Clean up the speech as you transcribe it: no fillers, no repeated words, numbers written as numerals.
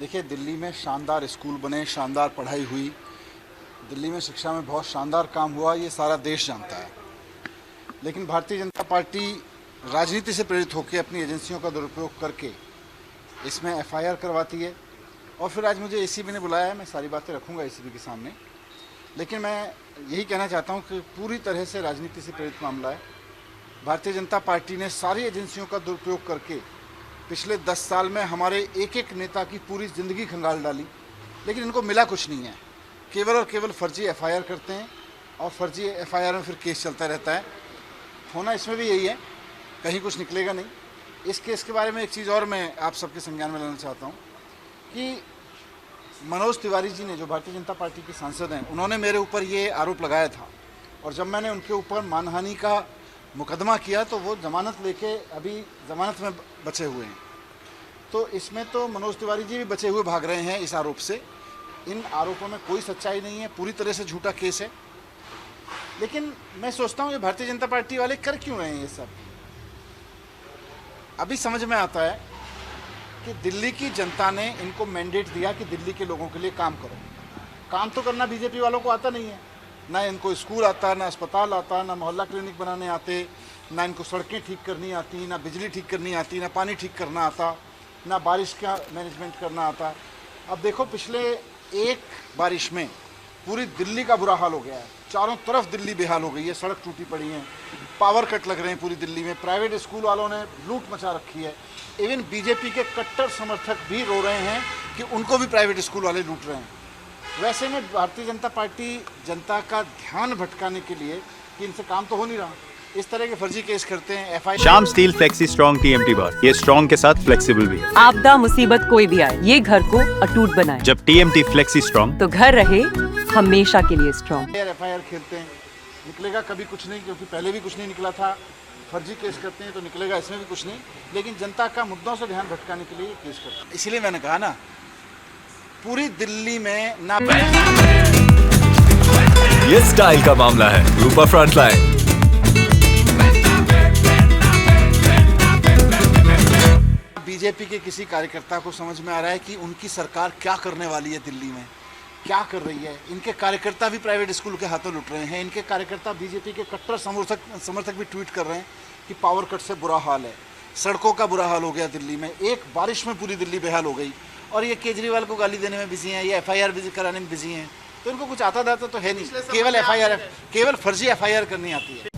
देखिए, दिल्ली में शानदार स्कूल बने, शानदार पढ़ाई हुई, दिल्ली में शिक्षा में बहुत शानदार काम हुआ, ये सारा देश जानता है। लेकिन भारतीय जनता पार्टी राजनीति से प्रेरित होकर अपनी एजेंसियों का दुरुपयोग करके इसमें एफआईआर करवाती है। और फिर आज मुझे एसीबी ने बुलाया है, मैं सारी बातें रखूंगा एसीबी के सामने। लेकिन मैं यही कहना चाहता हूं कि पूरी तरह से राजनीति से प्रेरित मामला है। भारतीय जनता पार्टी ने सारी एजेंसियों का दुरुपयोग करके पिछले 10 साल में हमारे एक एक नेता की पूरी ज़िंदगी खंगाल डाली, लेकिन इनको मिला कुछ नहीं है। केवल और केवल फर्जी एफआईआर करते हैं और फर्जी एफआईआर में फिर केस चलता रहता है। होना इसमें भी यही है, कहीं कुछ निकलेगा नहीं। इस केस के बारे में एक चीज़ और मैं आप सबके संज्ञान में लाना चाहता हूँ कि मनोज तिवारी जी ने, जो भारतीय जनता पार्टी के सांसद हैं, उन्होंने मेरे ऊपर ये आरोप लगाया था। और जब मैंने उनके ऊपर मानहानि का मुकदमा किया तो वो जमानत लेके अभी जमानत में बचे हुए हैं। तो इसमें तो मनोज तिवारी जी भी बचे हुए भाग रहे हैं इस आरोप से। इन आरोपों में कोई सच्चाई नहीं है, पूरी तरह से झूठा केस है। लेकिन मैं सोचता हूँ ये भारतीय जनता पार्टी वाले कर क्यों रहे हैं ये सब। अभी समझ में आता है कि दिल्ली की जनता ने इनको मैंडेट दिया कि दिल्ली के लोगों के लिए काम करो। काम तो करना बीजेपी वालों को आता नहीं है। ना इनको स्कूल आता, ना अस्पताल आता, ना मोहल्ला क्लिनिक बनाने आते, ना इनको सड़कें ठीक करनी आती, ना बिजली ठीक करनी आती, ना पानी ठीक करना आता, ना बारिश का मैनेजमेंट करना आता। अब देखो, पिछले एक बारिश में पूरी दिल्ली का बुरा हाल हो गया है। चारों तरफ दिल्ली बेहाल हो गई है, सड़क टूटी पड़ी हैं, पावर कट लग रहे हैं पूरी दिल्ली में, प्राइवेट स्कूल वालों ने लूट मचा रखी है। इवन बीजेपी के कट्टर समर्थक भी रो रहे हैं कि उनको भी प्राइवेट स्कूल वाले लूट रहे हैं। वैसे में भारतीय जनता पार्टी जनता का ध्यान भटकाने के लिए कि इनसे काम तो हो नहीं रहा, इस तरह के फर्जी केस करते हैं। Shyam steel flexi strong TMT बार, ये स्ट्रॉन्ग के साथ फ्लेक्सिबल भी है। आपदा मुसीबत कोई भी आए, ये घर को अटूट बनाए। जब टीएमटी फ्लेक्सी स्ट्रॉन्ग, तो घर रहे हमेशा के लिए स्ट्रॉन्ग। एफआईआर खेलते हैं, निकलेगा कभी कुछ नहीं, क्योंकि पहले भी कुछ नहीं निकला था। फर्जी केस करते हैं तो निकलेगा इसमें भी कुछ नहीं। लेकिन जनता का मुद्दों से ध्यान भटकाने के लिए ये केस करते हैं। इसीलिए मैंने कहा ना, पूरी दिल्ली में ना ये स्टाइल का मामला है। रूपा फ्रंटलाइन। बीजेपी के किसी कार्यकर्ता को समझ में आ रहा है कि उनकी सरकार क्या करने वाली है, दिल्ली में क्या कर रही है। इनके कार्यकर्ता भी प्राइवेट स्कूल के हाथों लुट रहे हैं। इनके कार्यकर्ता बीजेपी के कट्टर समर्थक भी ट्वीट कर रहे हैं कि पावर कट से बुरा हाल है, सड़कों का बुरा हाल हो गया दिल्ली में, एक बारिश में पूरी दिल्ली बेहाल हो गई। और ये केजरीवाल को गाली देने में बिजी हैं, ये एफआईआर कराने में बिजी हैं। तो इनको कुछ आता दाता तो है नहीं, केवल एफआईआर, केवल फर्जी एफआईआर करनी आती है।